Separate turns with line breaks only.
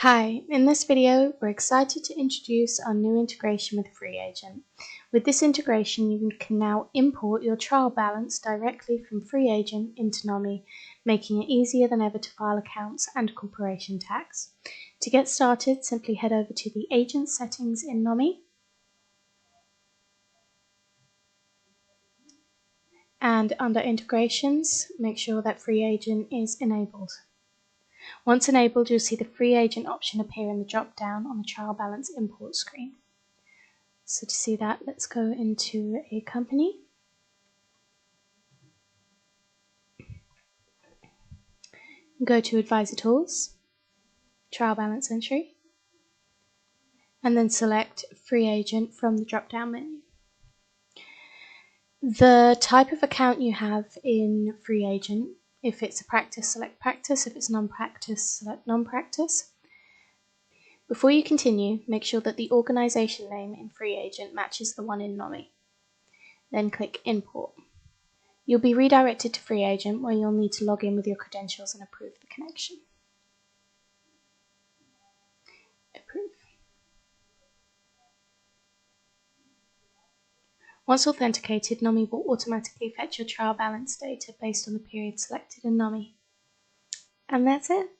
Hi, in this video we're excited to introduce our new integration with FreeAgent. With this integration you can now import your trial balance directly from FreeAgent into Nomi, making it easier than ever to file accounts and corporation tax. To get started, simply head over to the Agent settings in Nomi and under Integrations, make sure that FreeAgent is enabled. Once enabled, you'll see the FreeAgent option appear in the drop-down on the trial balance import screen. So to see that, let's go into a company. Go to Advisor Tools, Trial Balance Entry, and then select FreeAgent from the drop-down menu. The type of account you have in FreeAgent, if it's a practice, select practice. If it's non-practice, select non-practice. Before you continue, make sure that the organization name in FreeAgent matches the one in Nomi. Then click Import. You'll be redirected to FreeAgent where you'll need to log in with your credentials and approve the connection. Approve. Once authenticated, Nomi will automatically fetch your trial balance data based on the period selected in Nomi. And that's it.